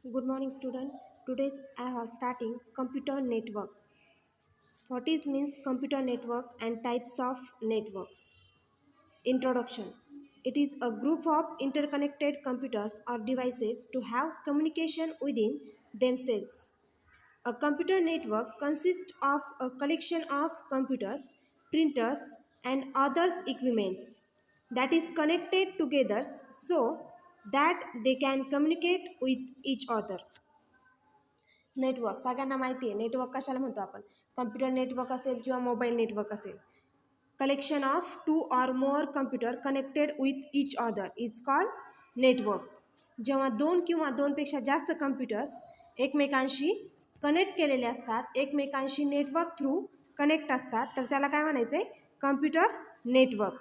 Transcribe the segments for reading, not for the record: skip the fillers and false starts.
Good morning, student. Today's I have starting computer network. What is means computer network and types of networks? Introduction. It is a group of interconnected computers or devices to have communication within themselves. A computer network consists of a collection of computers, printers, and other equipments that is connected together so that they can communicate with each other. Network सगळ्यांना माहिती आहे. Network कशाला म्हणतो आपण? Computer network असेल किंवा mobile network असेल. Collection of 2 or more computer connected with each other is called network. जेव्हा 2 किंवा 2 पेक्षा जास्त कम्प्युटर्स एकमेकांशी कनेक्ट केलेले असतात, एकमेकांशी नेटवर्क थ्रू कनेक्ट असतात, तर त्याला काय म्हणायचं आहे? Computer network.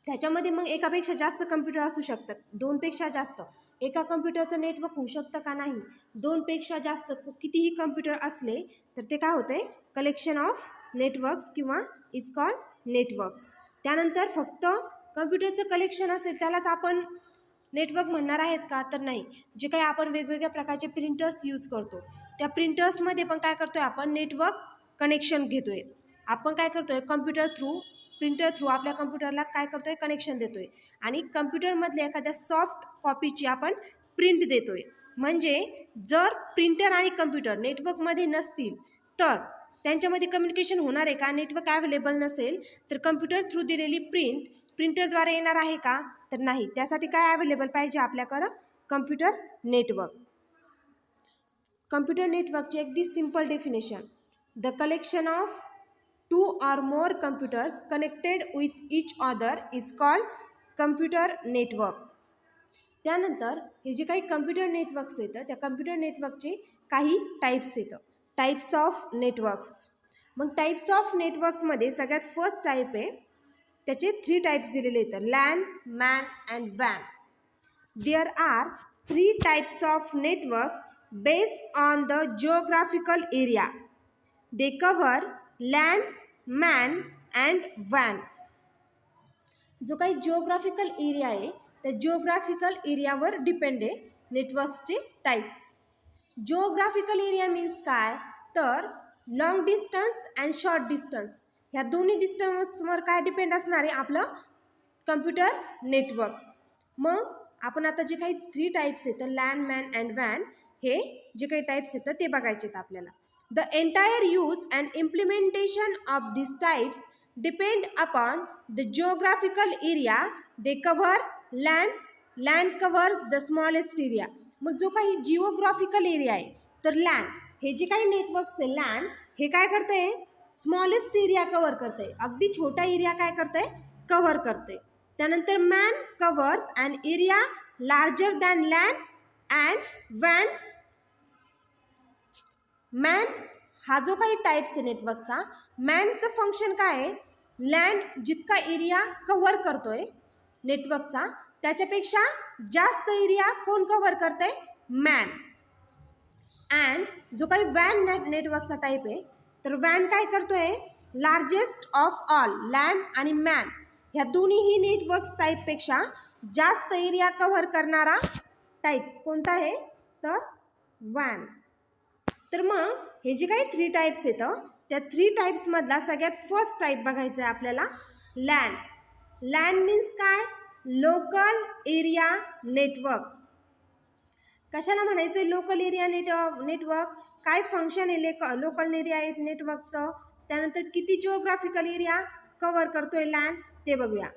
त्याच्यामध्ये मग एकापेक्षा जास्त कम्प्युटर असू शकतात, 2 पेक्षा जास्त. एका कम्प्युटरचं नेटवर्क होऊ शकतं का? नाही. 2 पेक्षा जास्त कितीही कम्प्युटर असले तर ते काय होते? कलेक्शन ऑफ नेटवर्क्स किंवा इज कॉल्ड नेटवर्क्स. त्यानंतर फक्त कम्प्युटरचं कलेक्शन असेल त्यालाच आपण नेटवर्क म्हणणार आहेत का? तर नाही. जे काही आपण वेगवेगळ्या प्रकारचे प्रिंटर्स यूज करतो, त्या प्रिंटर्समध्ये पण काय करतोय आपण? नेटवर्क कनेक्शन घेतोय. आपण काय करतोय? कम्प्युटर थ्रू प्रिंटर थ्रू आपल्या कम्प्युटरला काय करतोय? कनेक्शन देतोय आणि कम्प्युटरमधल्या एखाद्या सॉफ्ट कॉपीची आपण प्रिंट देतोय. म्हणजे जर प्रिंटर आणि कम्प्युटर नेटवर्कमध्ये नसतील तर त्यांच्यामध्ये कम्युनिकेशन होणार आहे का? नेटवर्क अवेलेबल नसेल तर कम्प्युटर थ्रू दिलेली प्रिंट प्रिंटरद्वारे येणार आहे का? तर नाही. त्यासाठी काय अवेलेबल पाहिजे आपल्याकडं? Computer network. कम्प्युटर नेटवर्कची अगदी simple definition: the collection of 2 or more computers connected with each other is called computer network. त्यानंतर हे जे काही कम्प्युटर नेटवर्क्स येतं त्या कम्प्युटर नेटवर्कचे काही टाईप्स येतं. Types of networks. मग टाईप्स ऑफ नेटवर्क्समध्ये सगळ्यात फर्स्ट टाईप आहे, त्याचे 3 टाईप्स दिलेले येतं: लॅन, मॅन अँड वॅन. There are 3 types of network based on the geographical area. They cover LAN, MAN and वॅन. जो काही जिओग्राफिकल एरिया आहे त्या जिओग्राफिकल एरियावर डिपेंड आहे नेटवर्क्सचे टाईप. जिओग्राफिकल एरिया मीन्स काय? तर long distance and short distance ह्या दोन्ही डिस्टन्सवर काय डिपेंड असणार आहे? आपलं कम्प्युटर नेटवर्क. मग आपण आता जे काही 3 टाईप्स येतं लॅन, मॅन अँड वॅन, हे जे काही टाईप्स येतं ते बघायचे आहेत आपल्याला. The entire use and implementation of these types depend upon the geographical area they cover. Land covers the smallest area. मग जो काही जिओग्राफिकल एरिया आहे तर लॅन हे जे काही नेटवर्क्स आहे लॅन हे काय करते? स्मॉलेस्ट एरिया कव्हर करते. अगदी छोटा एरिया काय करते? कव्हर करते. त्यानंतर MAN covers an area larger than LAN and वॅन. मॅन हा जो काही टाईप्स आहे नेटवर्कचा, मॅनचं फंक्शन काय आहे? लॅन जितका एरिया कव्हर करतोय नेटवर्कचा त्याच्यापेक्षा जास्त एरिया कोण कव्हर करते? मॅन. अँड जो काही वॅन नेटवर्कचा टाईप आहे तर वॅन काय करतोय? लार्जेस्ट ऑफ ऑल लॅन आणि मॅन ह्या दोन्हीही नेटवर्क्स टाईपपेक्षा जास्त एरिया कव्हर करणारा टाईप कोणता आहे? तर वॅन. तर मग हे जे काही 3 टाईप्स येतं त्या 3 टाईप्समधला सगळ्यात फर्स्ट टाईप बघायचा आहे आपल्याला, लॅन. लॅन मीन्स काय? Local area network. कशाला म्हणायचं आहे लोकल एरिया नेटवर्क? काय फंक्शन आहे लोकल एरिया नेटवर्कचं? त्यानंतर किती जिओग्राफिकल एरिया कव्हर करतोय लॅन ते बघूया.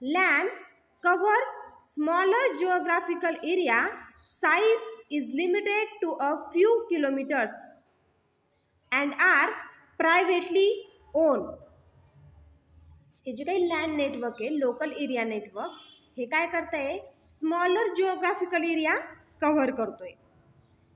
LAN covers smaller geographical area. Size is limited to a few kilometers and are privately owned. हे जे काही लॅन नेटवर्क आहे लोकल एरिया नेटवर्क हे काय करतंय? स्मॉलर जिओग्राफिकल एरिया कव्हर करतोय.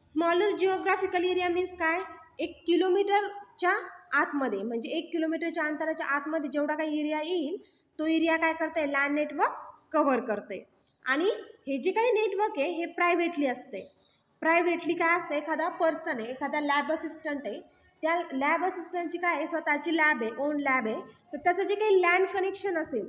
स्मॉलर जिओग्राफिकल एरिया मीन्स काय? 1 किलोमीटरच्या आतमध्ये म्हणजे 1 किलोमीटरच्या अंतराच्या आतमध्ये जेवढा काही एरिया येईल तो एरिया काय करतंय? लॅन नेटवर्क कव्हर करतंय. आणि हे जे काही नेटवर्क आहे हे प्रायव्हेटली असते. प्रायव्हेटली काय असतं? एखादा पर्सन आहे, एखादा लॅब असिस्टंट आहे, त्या लॅब असिस्टंटची काय आहे? स्वतःची लॅब आहे, ओन लॅब आहे. तर त्याचं जे काही लँड कनेक्शन असेल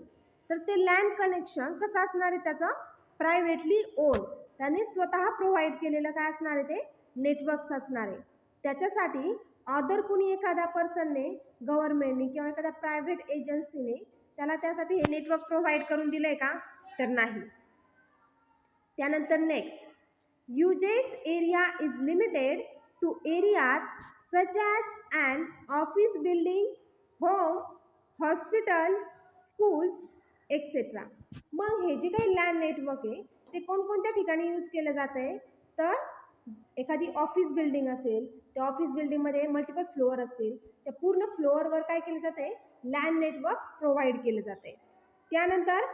तर ते लँड कनेक्शन कसं असणार आहे? त्याचं प्रायव्हेटली ओन, त्याने स्वतः प्रोव्हाइड केलेलं काय असणार आहे ते नेटवर्क्स असणार आहे. त्याच्यासाठी अदर कुणी एखाद्या पर्सनने, गव्हर्नमेंटने किंवा एखाद्या प्रायव्हेट एजन्सीने त्याला त्यासाठी हे नेटवर्क प्रोव्हाइड करून दिलंय का, तर नाही. त्यानंतर next, uses area is limited to areas such as and office building, home, hospital, schools etcetera. मग हे जे काही लँड नेटवर्क आहे ते कोणकोणत्या ठिकाणी यूज केलं जातं आहे, तर एखादी ऑफिस बिल्डिंग असेल, त्या ऑफिस बिल्डिंगमध्ये मल्टिपल फ्लोअर असतील, त्या पूर्ण फ्लोअरवर काय केलं जातं आहे, लँड नेटवर्क प्रोव्हाइड केलं जातं आहे. त्यानंतर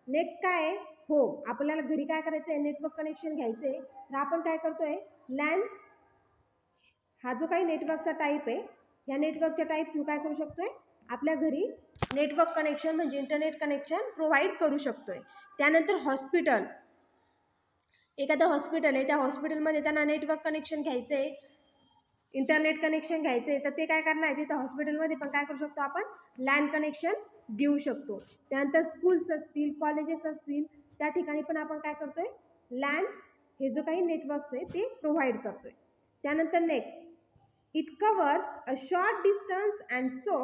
नेक्स्ट काय आहे, हो आपल्याला घरी काय करायचं आहे, नेटवर्क कनेक्शन घ्यायचं आहे, तर आपण काय करतोय, लँड हा जो काही नेटवर्कचा टाईप आहे, या नेटवर्कच्या टाईप थ्रू काय करू शकतोय, आपल्या घरी नेटवर्क कनेक्शन म्हणजे इंटरनेट कनेक्शन प्रोव्हाइड करू शकतोय. त्यानंतर हॉस्पिटल, एखादं हॉस्पिटल आहे, त्या हॉस्पिटलमध्ये त्यांना नेटवर्क कनेक्शन घ्यायचं आहे, इंटरनेट कनेक्शन घ्यायचं आहे, तर ते काय करणार आहे, तिथं हॉस्पिटलमध्ये पण काय करू शकतो आपण, लँड कनेक्शन देऊ शकतो. त्यानंतर स्कूल्स असतील, कॉलेजेस असतील, त्या ठिकाणी पण आपण काय करतोय, लँड हे जो काही नेटवर्क्स आहे ते प्रोव्हाइड करतोय. त्यानंतर next, it covers a short distance and so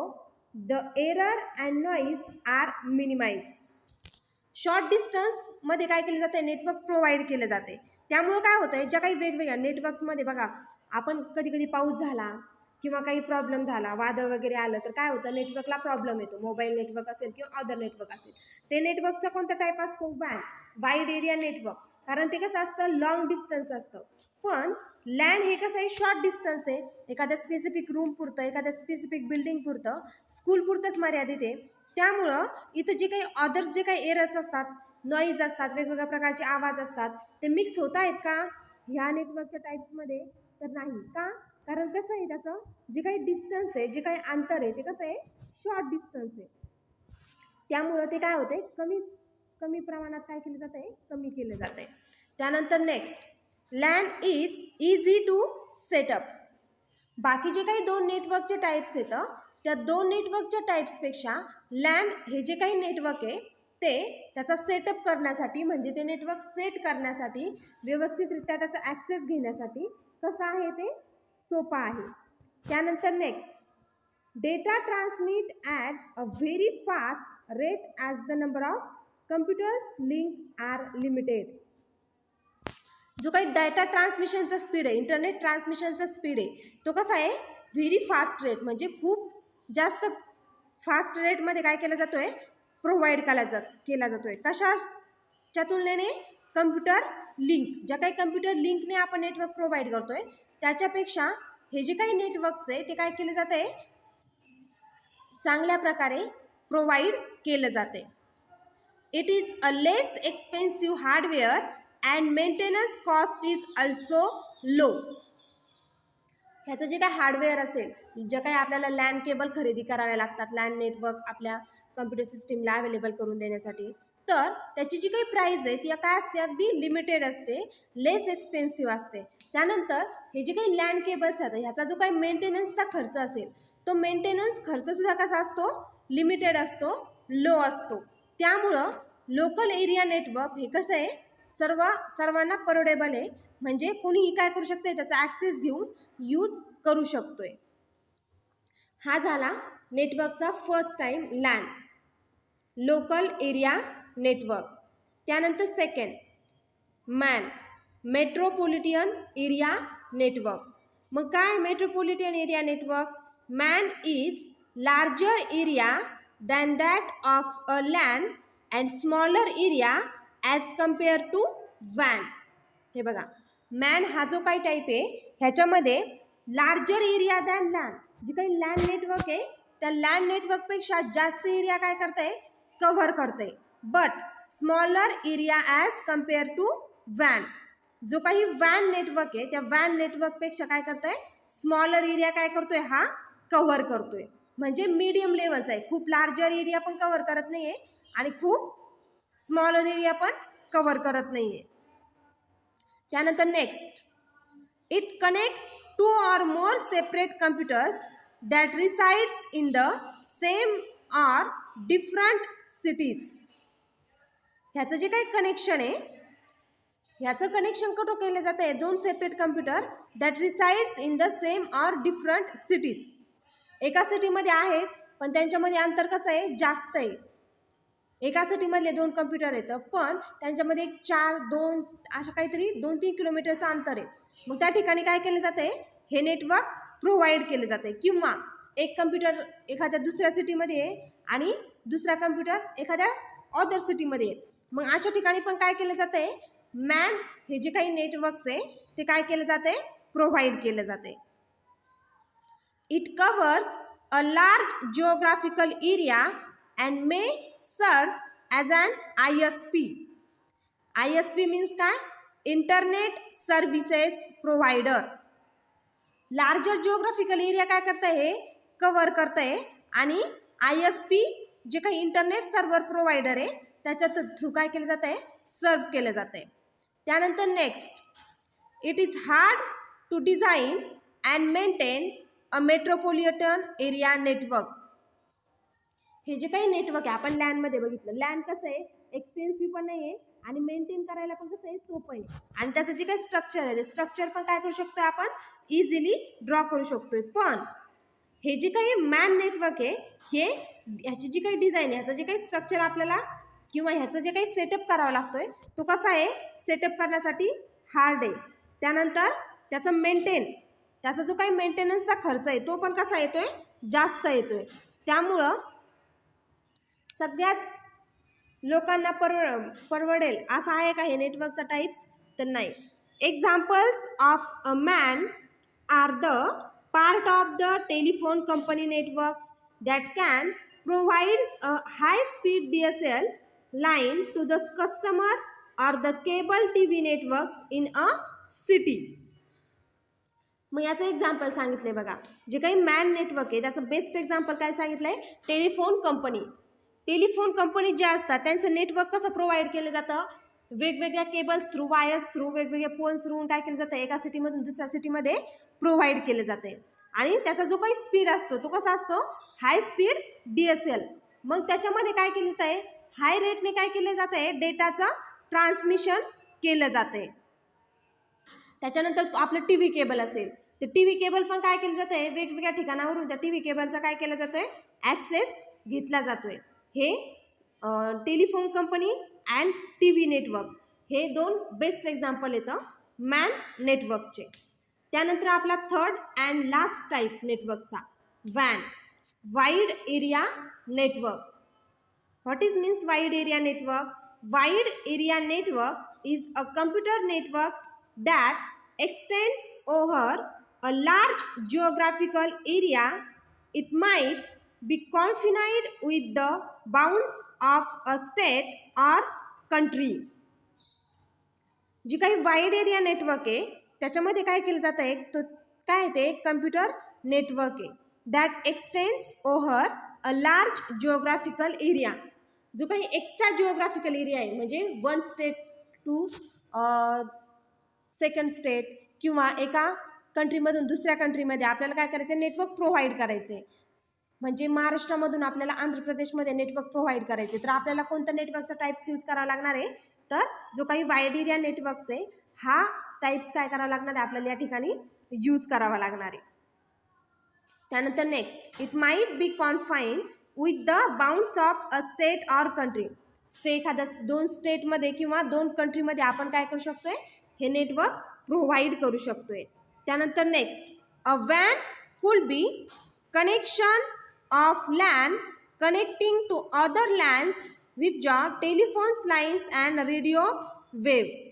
the error and noise are minimise. Short डिस्टन्समध्ये काय केलं जाते, नेटवर्क प्रोव्हाइड केलं जाते. त्यामुळं काय होतं आहे, ज्या काही वेगवेगळ्या नेटवर्क्समध्ये बघा, आपण कधी कधी पाऊस झाला किंवा काही प्रॉब्लेम झाला, वादळ वगैरे आलं, तर काय होतं, नेटवर्कला प्रॉब्लेम येतो. मोबाईल नेटवर्क असेल किंवा अदर नेटवर्क असेल, ते नेटवर्कचा कोणता टाईप असतो, वाईड एरिया नेटवर्क, कारण ते कसं असतं, लॉंग डिस्टन्स असतं. पण लँड हे कसं आहे, शॉर्ट डिस्टन्स आहे, एखाद्या स्पेसिफिक रूम पुरतं, एखाद्या स्पेसिफिक बिल्डिंग पुरतं, स्कूल पुरतंच मर्यादित आहे. त्यामुळं इथं जे काही अदर्स जे काही एरर्स असतात, नॉईज असतात, वेगवेगळ्या प्रकारचे आवाज असतात, ते मिक्स होत आहेत का ह्या नेटवर्कच्या टाईप्समध्ये, तर नाही. का, कारण कसं आहे, त्याचं जे काही डिस्टन्स आहे, जे काही अंतर आहे, ते कसं आहे, शॉर्ट डिस्टन्स आहे. त्यामुळं ते काय होते, कमी प्रमाणात काय केलं जात आहे, कमी केलं जात आहे. त्यानंतर next, LAN is easy to setup. बाकी जे काही दोन नेटवर्कचे टाईप्स येतं, त्या दोन नेटवर्कच्या टाईप्सपेक्षा लँड हे जे काही नेटवर्क आहे ते त्याचा सेटअप करण्यासाठी, म्हणजे ते नेटवर्क सेट करण्यासाठी, व्यवस्थितरित्या त्याचा ॲक्सेस घेण्यासाठी कसं आहे, ते सोपं आहे. त्यानंतर next, data transmit at a very fast rate as the number of computers link are limited. जो काही डाटा ट्रान्समिशनचा स्पीड आहे, इंटरनेट ट्रान्समिशनचा स्पीड आहे, तो कसा आहे, व्हेरी फास्ट रेट, म्हणजे खूप जास्त फास्ट रेटमध्ये काय केला जातो आहे, प्रोव्हाइड केला जातो आहे. कशाच्या तुलनेने, कम्प्युटर लिंक, ज्या काही कम्प्युटर लिंकने आपण नेटवर्क प्रोव्हाइड करतो आहे त्याच्यापेक्षा हे जे काही नेटवर्क्स आहे ते काय केले जाते आहे, चांगल्या प्रकारे प्रोव्हाइड केलं जाते. It is a less expensive hardware and maintenance cost is also low. ह्याचं जे काय हार्डवेअर असेल, जे काही आपल्याला लँड केबल खरेदी कराव्या लागतात, लँड नेटवर्क आपल्या कम्प्युटर सिस्टीमला अवेलेबल करून देण्यासाठी, तर त्याची जी काही प्राईस आहे ती काय असते, अगदी लिमिटेड असते, लेस एक्सपेन्सिव्ह असते. त्यानंतर हे जे काही लँड केबल्स आहेत, ह्याचा जो काही मेंटेनन्सचा खर्च असेल, तो मेंटेनन्स खर्चसुद्धा कसा असतो, लिमिटेड असतो, लो असतो. त्यामुळं लोकल एरिया नेटवर्क हे कसं आहे, सर्वांना परवडेबल आहे, म्हणजे कोणीही काय करू शकते, त्याचा ॲक्सेस घेऊन यूज करू शकतोय. हा झाला नेटवर्कचा first time, LAN, local area network. त्यानंतर second, MAN, metropolitan area network. मग काय metropolitan area network, MAN is larger area than that of a LAN and smaller area as compare to वॅन. हे बघा, मॅन हा जो काही टाईप आहे ह्याच्यामध्ये लार्जर एरिया दॅन लँड, जी काही लँड नेटवर्क आहे त्या लँड नेटवर्कपेक्षा जास्त एरिया काय करते, कव्हर करते. But smaller area as compare to वॅन, जो काही वॅन नेटवर्क आहे त्या वॅन नेटवर्कपेक्षा काय करतोय, स्मॉलर एरिया काय करतोय, हा कव्हर करतोय. म्हणजे मीडियम लेवलचा आहे, खूप लार्जर एरिया पण कव्हर करत नाही आहे आणि खूप स्मॉलर एरिया पण कव्हर करत नाही आहे. त्यानंतर next, it connects to or more separate computers that resides in the same or different cities. ह्याचं जे काही कनेक्शन आहे याचं कनेक्शन कुठं केलं जातं आहे? दोन separate computer that resides in the same or different cities. एका सिटीमध्ये आहेत पण त्यांच्यामध्ये अंतर कसं आहे? जास्त आहे. एका सिटीमधले दोन कम्प्युटर येतं पण त्यांच्यामध्ये 4-2 अशा काहीतरी 2-3 किलोमीटरचं अंतर आहे. मग त्या ठिकाणी काय केलं जातं आहे? हे नेटवर्क प्रोव्हाइड केले जाते. किंवा एक कम्प्युटर एखाद्या दुसऱ्या सिटीमध्ये आहे आणि दुसरा कम्प्युटर एखाद्या अदर सिटीमध्ये आहे. मग अशा ठिकाणी पण काय केलं जातं आहे? मॅन हे जे काही नेटवर्क्स आहे ते काय केलं जाते? प्रोव्हाइड केलं जाते. It covers a large geographical area and may serve as an ISP. ISP means काय? Internet services provider. Larger geographical area काय करतं आहे? कव्हर करतं आहे. आणि ISP जे काही इंटरनेट सर्व्हर प्रोव्हायडर आहे त्याच्या थ्रू काय केलं जातं आहे? सर्व केलं जातं आहे. त्यानंतर next, it is hard to design and maintain a metropolitan area network. हे जे काही नेटवर्क आहे आपण लॅनमध्ये बघितलं. लॅन कसं आहे? एक्सपेन्सिव्ह पण नाही आहे आणि मेंटेन करायला पण कसं आहे? सोपं आहे. आणि त्याचं जे काही स्ट्रक्चर आहे ते स्ट्रक्चर पण काय करू शकतो आपण? इझिली ड्रॉ करू शकतोय. पण हे जे काही मॅन नेटवर्क आहे हे ह्याची जी काही डिझाईन आहे, ह्याचं जे काही स्ट्रक्चर आपल्याला किंवा ह्याचं जे काही सेटअप करावा लागतोय तो कसा आहे? सेटअप करण्यासाठी हार्ड आहे. त्यानंतर त्याचं त्याचा जो काही मेंटेनन्सचा खर्च आहे तो पण कसा येतोय? जास्त येतोय. त्यामुळं सगळ्याच लोकांना परवडेल असं आहे का हे नेटवर्कचा टाईप्स? तर नाही. Examples of a MAN are the part of the telephone company networks that can provides a high speed DSL line to the customer or the cable TV networks in a city. मग याचं example सांगितलंय बघा. जे काही man network आहे त्याचं best example काय सांगितलंय? Telephone company. टेलिफोन कंपनी ज्या असतात त्यांचं नेटवर्क कसं प्रोव्हाइड केलं जातं? वेगवेगळ्या केबल्स थ्रू, वायर्स थ्रू, वेगवेगळ्या पोल्स थ्रू काय केलं जातं? एका सिटीमधून दुसऱ्या सिटीमध्ये प्रोव्हाइड केलं जाते. आणि त्याचा जो काही स्पीड असतो तो कसा असतो? हाय स्पीड DSL. मग त्याच्यामध्ये काय केलं जात आहे? हाय रेटने काय केलं जात आहे? डेटाचं ट्रान्समिशन केलं जाते. त्याच्यानंतर आपलं TV केबल असेल तर TV केबल पण काय केलं जात आहे? वेगवेगळ्या ठिकाणावरून त्या TV केबलचा काय केला जातोय? ॲक्सेस घेतला जातोय. हे telephone company and TV network हे दोन बेस्ट एक्झाम्पल येतं मॅन नेटवर्कचे. त्यानंतर आपला थर्ड अँड लास्ट टाईप नेटवर्कचा WAN, wide area network. What is means wide area network? Wide area network is a computer network that extends over a large geographical area. It might be confined with the bounds of a state or country. जी काही wide area network आहे त्याच्यामध्ये काय केलं जातं आहे? तो काय ते कम्प्युटर नेटवर्क आहे that extends over a large geographical area. जो काही एक्स्ट्रा जिओग्राफिकल एरिया आहे म्हणजे one state to second state किंवा एका कंट्रीमधून दुसऱ्या कंट्रीमध्ये आपल्याला काय करायचं? नेटवर्क प्रोव्हाइड करायचं आहे. म्हणजे महाराष्ट्रामधून आपल्याला आंध्र प्रदेशमध्ये नेटवर्क प्रोव्हाइड करायचे तर आपल्याला कोणतं नेटवर्कचा टाईप्स यूज करावा लागणार आहे? तर जो काही वाईड एरिया नेटवर्क्स आहे हा टाईप्स काय करावा लागणार आहे? आपल्याला या ठिकाणी यूज करावा लागणार आहे. त्यानंतर next, it might be confined with the bounds of a state or country. एखाद्या दोन स्टेटमध्ये किंवा दोन कंट्रीमध्ये आपण काय करू शकतोय? हे नेटवर्क प्रोव्हाइड करू शकतोय. त्यानंतर next, a WAN could be connection of LAN connecting to other LANs with the telephones lines and radio waves.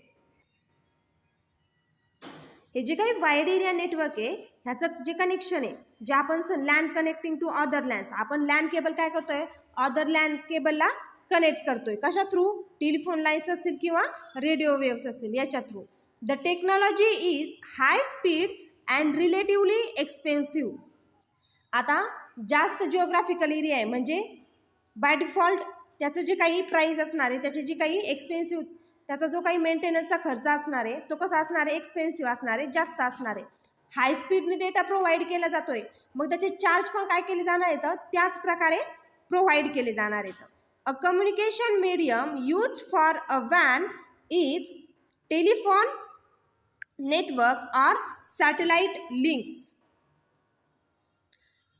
हे जे काही वाईड एरिया नेटवर्क आहे ह्याचं जे कनेक्शन आहे जे आपण LAN connecting to other LANs, आपण लॅन केबल काय करतोय? अदर लॅन केबलला कनेक्ट करतोय. कशा थ्रू? टेलिफोन लाईन्स असतील किंवा रेडिओ वेव्स असतील याच्या through. The technology is high speed and relatively expensive. आता जास्त जिओग्राफिकल एरिया आहे म्हणजे बाय डिफॉल्ट त्याचं जे काही प्राईस असणार आहे त्याची जी काही एक्सपेन्सिव्ह त्याचा जो काही मेंटेनन्सचा खर्च असणार आहे तो कसा असणार आहे? एक्सपेन्सिव्ह असणार आहे, जास्त असणार आहे. हाय स्पीडने डेटा प्रोव्हाइड केला जातोय मग त्याचे चार्ज पण काय केले जाणार आहेत? त्याच प्रकारे प्रोव्हाइड केले जाणार आहेत. A communication medium use for a WAN is telephone network और सॅटेलाइट लिंक्स.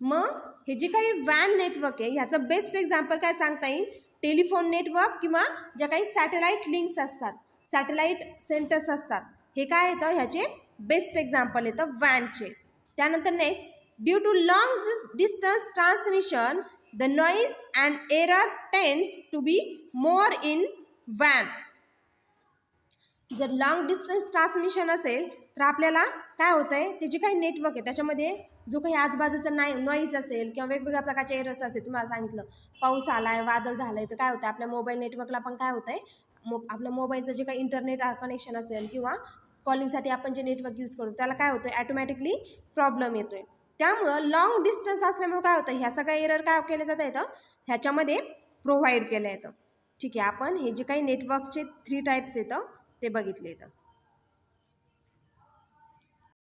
मग हे जे काही वॅन नेटवर्क आहे ह्याचं बेस्ट एक्झाम्पल काय सांगता येईल, टेलिफोन नेटवर्क किंवा ज्या काही सॅटेलाइट लिंक्स असतात, सॅटेलाइट सेंटर्स असतात, हे काय येतं ह्याचे बेस्ट एक्झाम्पल येतं वॅनचे. त्यानंतर next, due to long distance transmission the noise and error tends to be more in वॅन. जर लॉंग डिस्टन्स ट्रान्समिशन असेल तर आपल्याला काय होतं आहे, ते जे काही नेटवर्क आहे त्याच्यामध्ये जो काही आजूबाजूचा नॉईज असेल किंवा वेगवेगळ्या प्रकारचे एरर्स असेल, तुम्हाला सांगितलं पाऊस आला आहे, वादळ झालं आहे, तर काय होतं आपल्या मोबाईल नेटवर्कला पण काय होतं आहे, आपल्या मोबाईलचं जे काही इंटरनेट कनेक्शन असेल किंवा कॉलिंगसाठी आपण जे नेटवर्क यूज करतो त्याला काय होतं ॲटोमॅटिकली प्रॉब्लेम येतो आहे. त्यामुळं लॉंग डिस्टन्स असल्यामुळे काय होतं, ह्या सगळ्या एरर काय केलं जातं येतं ह्याच्यामध्ये प्रोव्हाइड केलं येतं. ठीक आहे, आपण हे जे काही नेटवर्कचे 3 टाईप्स येतं ते बघितले येतं.